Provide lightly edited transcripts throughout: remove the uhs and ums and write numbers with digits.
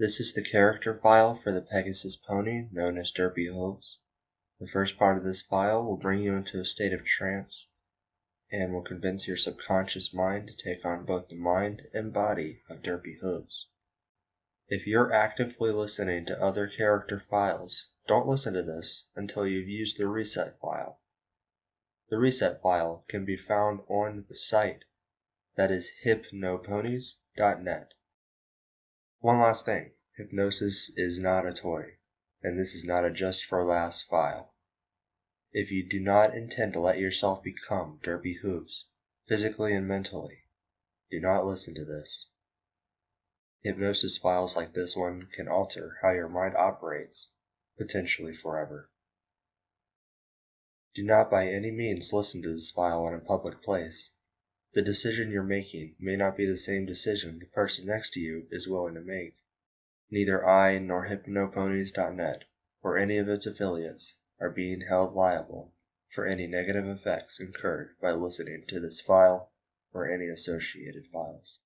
This is the character file for the Pegasus pony known as Derpy Hooves. The first part of this file will bring you into a state of trance and will convince your subconscious mind to take on both the mind and body of Derpy Hooves. If you're actively listening to other character files, don't listen to this until you've used the reset file. The reset file can be found on the site, that is Hypnoponies.net. One last thing, Hypnosis is not a toy, and this is not a just for laughs file. If you do not intend to let yourself become Derpy Hooves, physically and mentally, do not listen to this. Hypnosis files like this one can alter how your mind operates, potentially forever. Do not by any means listen to this file in a public place. The decision you're making may not be the same decision the person next to you is willing to make. Neither I nor Hypnoponies.net or any of its affiliates are being held liable for any negative effects incurred by listening to this file or any associated files.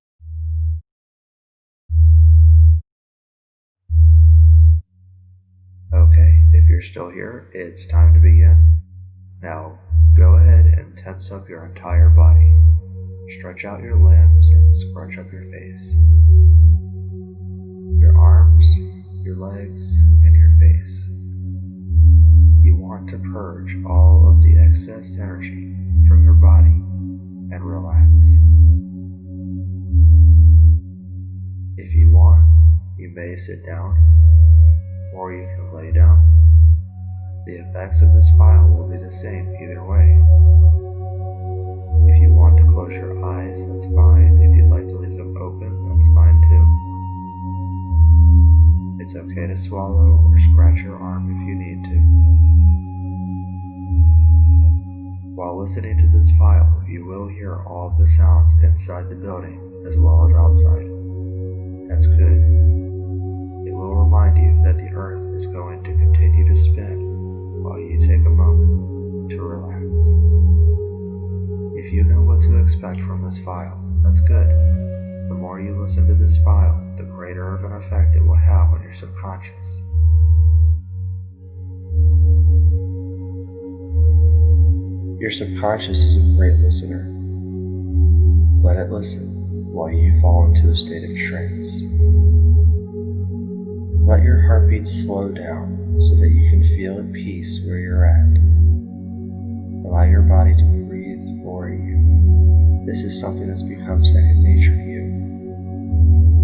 Okay, if you're still here, it's time to begin. Now, go ahead and tense up your entire body. Stretch out your limbs and scrunch up your face. Your arms, your legs, and your face. You want to purge all of the excess energy from your body and relax. If you want, you may sit down, or you can lay down. The effects of this file will be the same either way. If you want to close your eyes, that's fine. If you'd like to leave them open, that's fine too. It's okay to swallow or scratch your arm if you need to. While listening to this file, you will hear all of the sounds inside the building as well as outside. That's good. It will remind you that the earth is going to continue to spin while you take a moment to relax. If you know what to expect from this file, that's good. The more you listen to this file, the greater of an effect it will have on your subconscious. Your subconscious is a great listener. Let it listen while you fall into a state of trance. Let your heartbeat slow down so that you can feel at peace where you're at. Allow your body to breathe for you. This is something that's become second nature to you.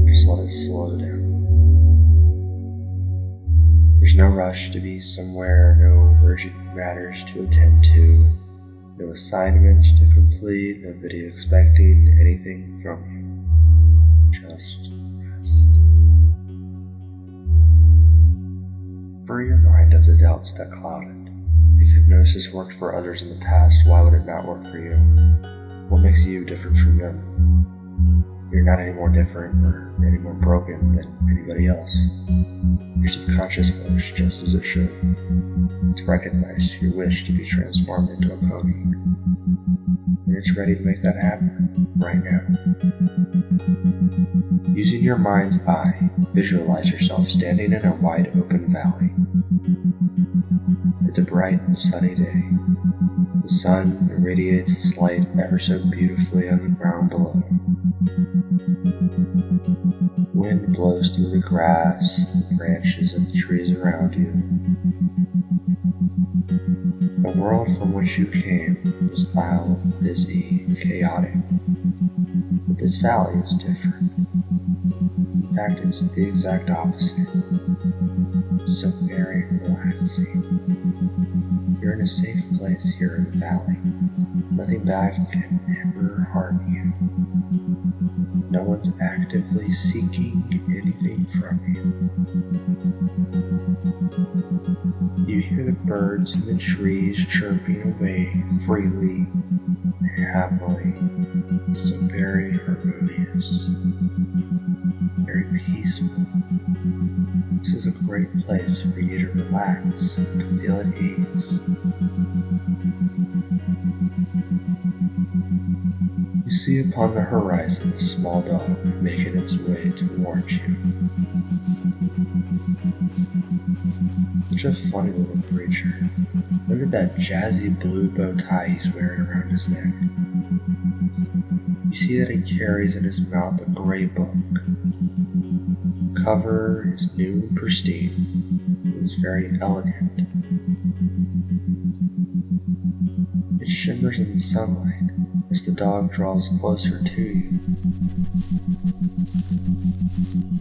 Just let it slow down. There's no rush to be somewhere, no urgent matters to attend to, no assignments to complete, nobody expecting anything from you. Just rest. Free your mind of the doubts that cloud it. If hypnosis worked for others in the past, why would it not work for you? What makes you different from them? You're not any more different or any more broken than anybody else. Your subconscious works just as it should. It's recognized your wish to be transformed into a pony. And it's ready to make that happen right now. Using your mind's eye, visualize yourself standing in a wide open valley. It's a bright and sunny day. The sun irradiates its light ever so beautifully on the ground below. Wind blows through the grass and the branches of the trees around you. The world from which you came was loud, busy, and chaotic. But this valley is different. In fact, it's the exact opposite. It's so very relaxing. You're in a safe place here in the valley. Nothing bad can ever harm you. No one's actively seeking anything from you. You hear the birds in the trees chirping away freely and happily. So very harmonious, very peaceful. This is a great place for you to relax and feel at ease. You see upon the horizon a small dog making its way towards you. Such a funny little creature. Look at that jazzy blue bow tie he's wearing around his neck. You see that he carries in his mouth a gray book. The cover is new and pristine. It is very elegant. It shimmers in the sunlight as the dog draws closer to you.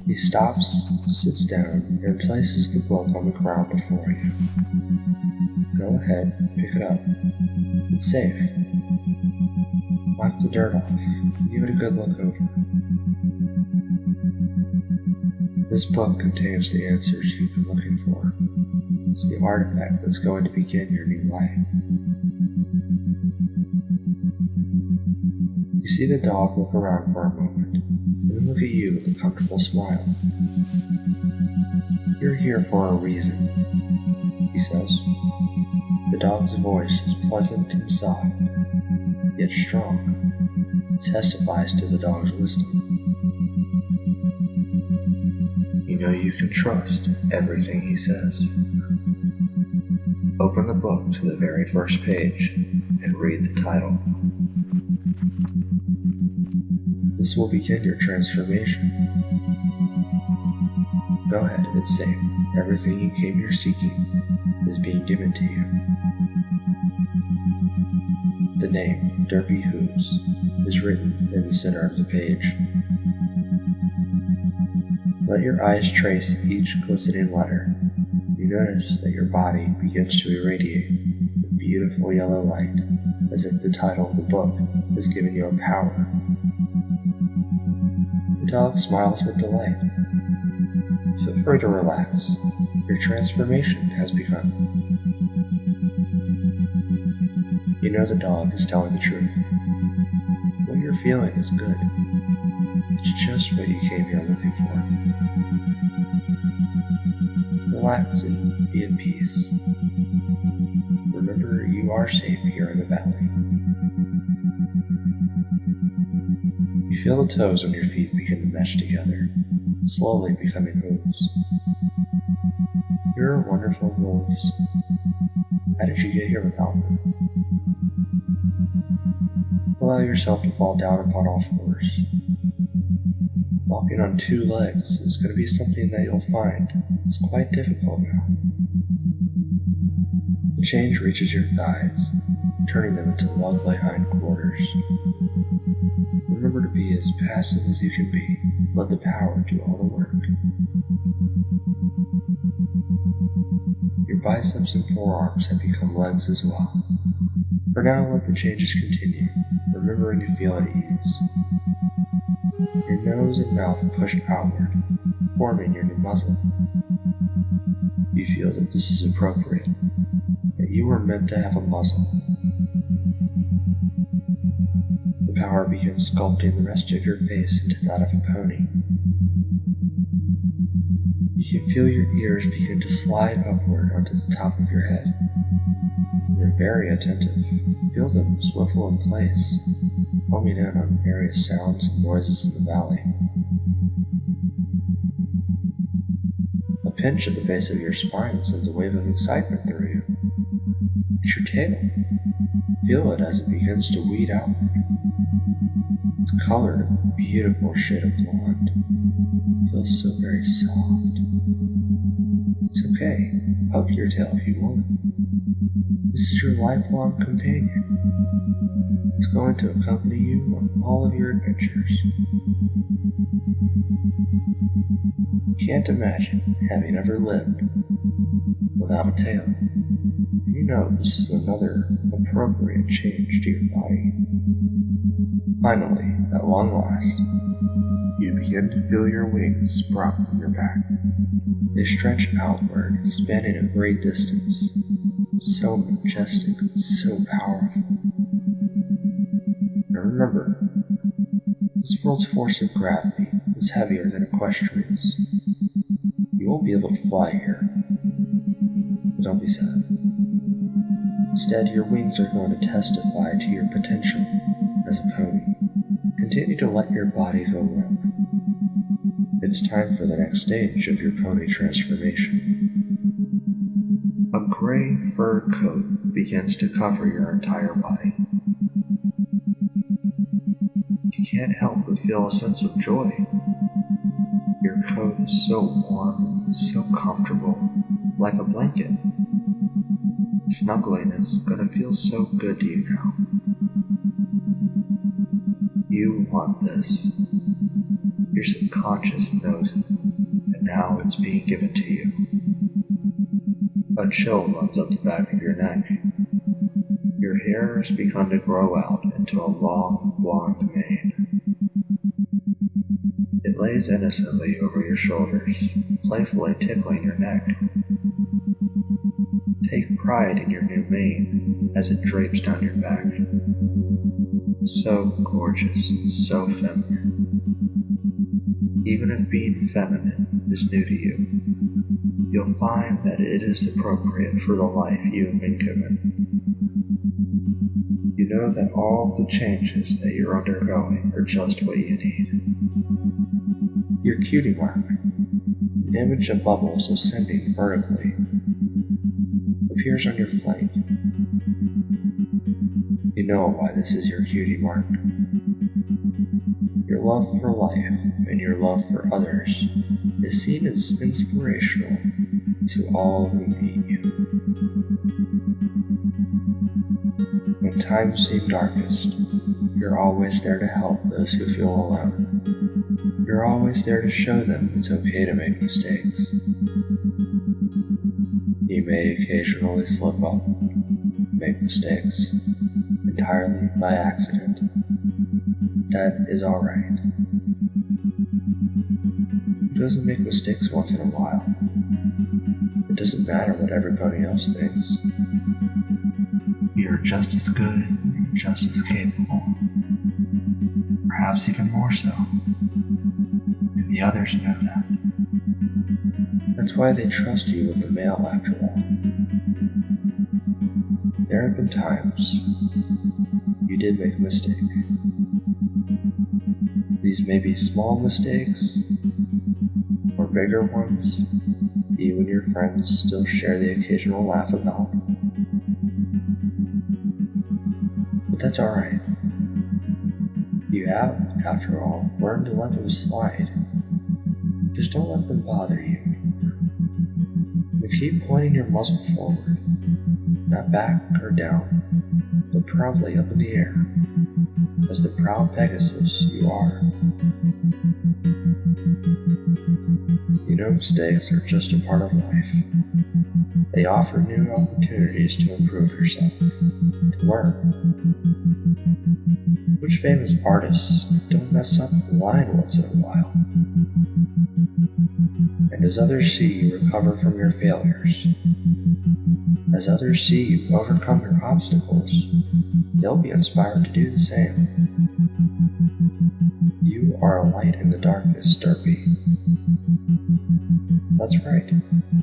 He stops, sits down, and places the book on the ground before you. Go ahead, pick it up. It's safe. Wipe the dirt off. Give it a good look over. This book contains the answers you've been looking for. It's the artifact that's going to begin your new life. You see the dog look around for a moment, and then look at you with a comfortable smile. You're here for a reason, he says. The dog's voice is pleasant and soft, yet strong. It testifies to the dog's wisdom. You know you can trust everything he says. Open the book to the very first page and read the title. This will begin your transformation. Go ahead, it's safe. Everything you came here seeking is being given to you. The name, Derpy Hooves, is written in the center of the page. Let your eyes trace each glistening letter. You notice that your body begins to irradiate with beautiful yellow light, as if the title of the book has given you a power. The dog smiles with delight. Feel free to relax. Your transformation has begun. You know the dog is telling the truth. What you're feeling is good. It's just what you came here looking for. Relax and be at peace. Remember, you are safe here in the valley. You feel the toes on your feet begin to mesh together, slowly becoming hooves. You're wonderful wolves. How did you get here without them? Allow yourself to fall down upon all fours. Walking on two legs is going to be something that you'll find is quite difficult now. The change reaches your thighs, turning them into lovely hindquarters. Remember to be as passive as you can be. Let the power do all the work. Your biceps and forearms have become legs as well. For now, let the changes continue, remembering to feel at ease. Your nose and mouth are pushed outward, forming your new muzzle. You feel that this is appropriate, that you were meant to have a muzzle. The power begins sculpting the rest of your face into that of a pony. You can feel your ears begin to slide upward onto the top of your head. You're very attentive. Feel them swivel in place, homing in on various sounds and noises in the valley. A pinch at the base of your spine sends a wave of excitement through you. It's your tail. Feel it as it begins to weed outward. It's colored a beautiful shade of blonde. It feels so very soft. It's okay. Hug your tail if you want. This is your lifelong companion. It's going to accompany you on all of your adventures. You can't imagine having ever lived without a tail. And you know this is another appropriate change to your body. Finally, at long last, you begin to feel your wings sprout from your back. They stretch outward, spanning a great distance. So majestic, so powerful. Now remember, this world's force of gravity is heavier than equestrians. You won't be able to fly here, but don't be sad. Instead, your wings are going to testify to your potential as a pony. Continue to let your body go limp. It's time for the next stage of your pony transformation. A gray fur coat begins to cover your entire body. You can't help but feel a sense of joy. Your coat is so warm, so comfortable, like a blanket. Snuggling is gonna feel so good to you now. You want this. Your subconscious knows it, and now it's being given to you. A chill runs up the back of your neck. Your hair has begun to grow out into a long, blonde mane. It lays innocently over your shoulders, playfully tickling your neck. Take pride in your new mane as it drapes down your back. So gorgeous and so feminine. Even if being feminine is new to you, you'll find that it is appropriate for the life you have been given. You know that all the changes that you're undergoing are just what you need. Your cutie mark, an image of bubbles ascending vertically, appears on your flank. You know why this is your cutie mark. Your love for life and your love for others is seen as inspirational to all who meet you. When times seem darkest, you're always there to help those who feel alone. You're always there to show them it's okay to make mistakes. You may occasionally slip up, make mistakes, entirely by accident. That is alright. Who doesn't make mistakes once in a while? It doesn't matter what everybody else thinks. You're just as good, just as capable. Perhaps even more so. And the others know that. That's why they trust you with the mail after all. There have been times you did make a mistake. These may be small mistakes, or bigger ones you and your friends still share the occasional laugh about. But that's alright. You have, after all, learned to let them slide. Just don't let them bother you. And keep pointing your muzzle forward, not back or down, but proudly up in the air, as the proud pegasus you are. You know mistakes are just a part of life. They offer new opportunities to improve yourself, to learn. Which famous artists don't mess up a line once in a while? And as others see you recover from your failures, as others see you overcome your obstacles, they'll be inspired to do the same. You are a light in the darkness, Derpy. That's right,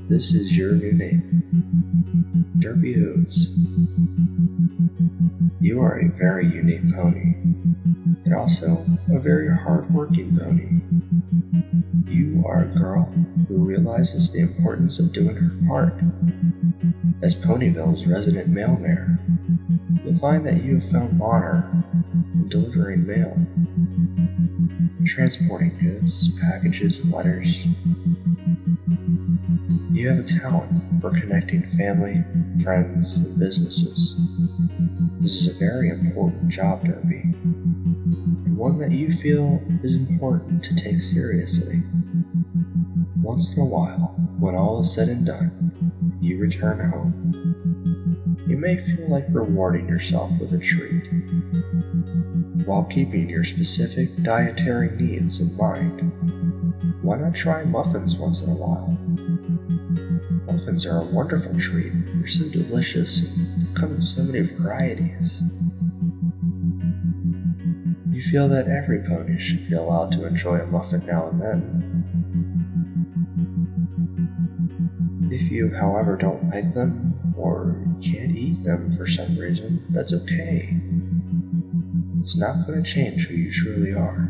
this is your new name, Derpy Hooves. You are a very unique pony, and also a very hard-working pony. You are a girl who realizes the importance of doing her part. As Ponyville's resident mail mare, you'll find that you have found honor in delivering mail, transporting goods, packages, and letters. You have a talent for connecting family, friends, and businesses. This is a very important job, Derpy, and one that you feel is important to take seriously. Once in a while, when all is said and done, you return home. You may feel like rewarding yourself with a treat, while keeping your specific dietary needs in mind. Why not try muffins once in a while? Muffins are a wonderful treat. They're so delicious and they come in so many varieties. You feel that every pony should be allowed to enjoy a muffin now and then. If If you, however, don't like them, or can't eat them for some reason, that's okay. It's not going to change who you truly are.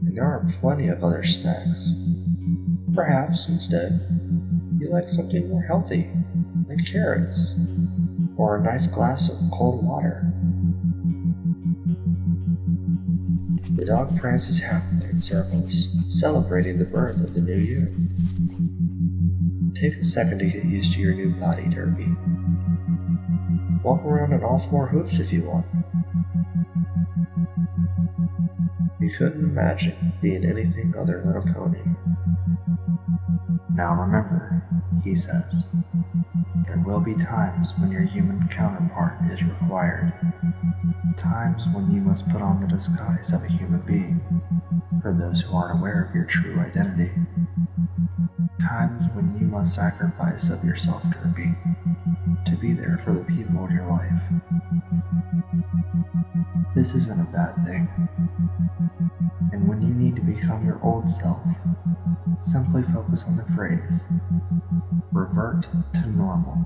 And there are plenty of other snacks. Perhaps, instead, you like something more healthy, like carrots, or a nice glass of cold water. The dog prances happily in circles, celebrating the birth of the new you. Take a second to get used to your new body, Derpy. Walk around on all 4 hoofs if you want. You couldn't imagine being anything other than a pony. Now remember, he says, there will be times when your human counterpart is required. Times when you must put on the disguise of a human being, for those who aren't aware of your true identity. Times when you must sacrifice of yourself, Derpy, to be there for the people in your life. This isn't a bad thing. And when you need to become your old self, simply focus on the phrase, revert to normal.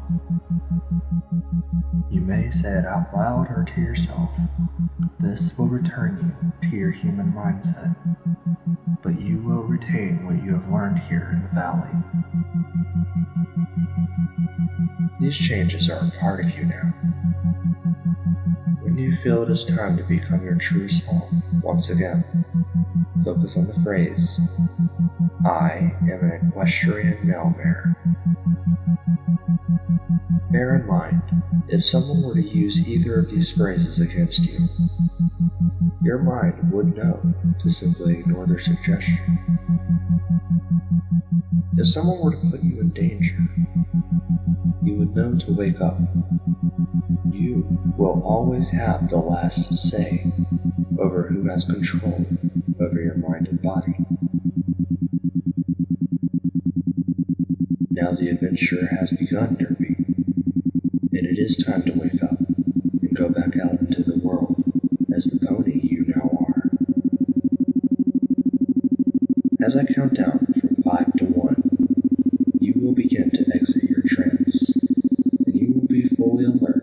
You may say it out loud or to yourself. This will return you to your human mindset, but you will retain what you have learned here in the valley. These changes are a part of you now. When you feel it is time to become your true self, once again, focus on the phrase, I am an equestrian mail mare. Bear in mind, if someone were to use either of these phrases against you, your mind would know to simply ignore their suggestion. If someone were to put you in danger, you would know to wake up. You will always have the last say over who has control over your mind and body. Now the adventure has begun, Derpy, and it is time to wake up and go back out into the world as the pony you now are. As I count down from 5 to 1, you will begin to exit your trance, and you will be fully alert.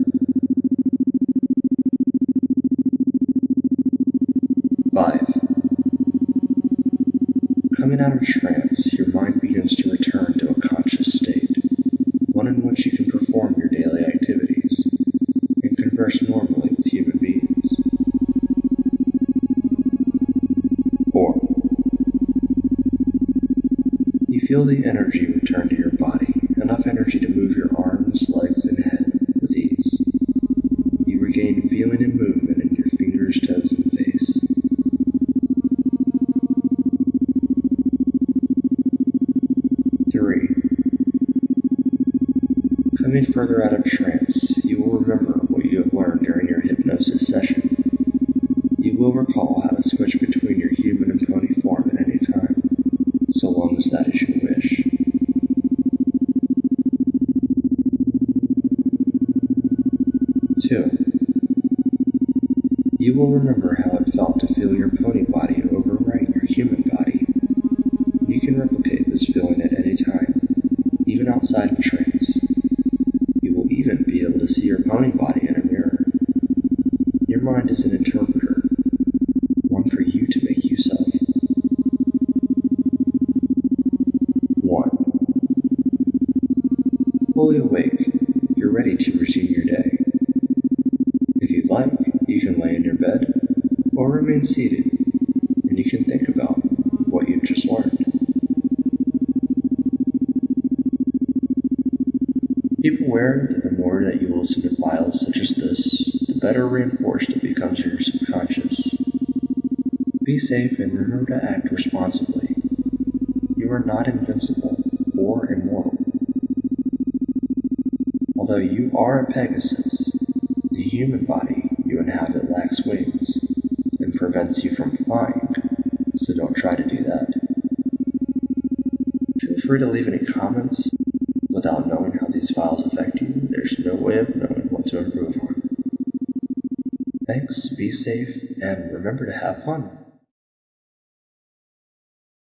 5. Coming out of trance, your mind begins to return to a conscious state, one in which you can perform your daily activities and converse normally with human beings. 4. You feel the energy return to your body, enough energy to move your arms, legs, and head with ease. You regain feeling and movement in your fingers, toes, and face. 3. Coming further out of trance, you will remember what you have learned during your hypnosis session. You will recall how to switch between your human and pony form at any time, so long as that is your wish. 2. You will remember how it felt to feel your pony body overwrite your human body. You can replicate this feeling at any time, even outside of trance. You will even be able to see your pony body in a mirror. Your mind is an interpreter, one for you to make use of. 1. Fully awake, you're ready to resume your day. If you'd like, you can lay in your bed, or remain seated, and you can think about what you've just learned. Keep aware that the more that you listen to files such as this, the better reinforced it becomes in your subconscious. Be safe and remember to act responsibly. You are not invincible or immortal. Although you are a pegasus, the human body you inhabit lacks wings and prevents you from flying, so don't try to do that. Feel free to leave any comments. Without knowing how these files affect you, there's no way of knowing what to improve on. Thanks, be safe, and remember to have fun.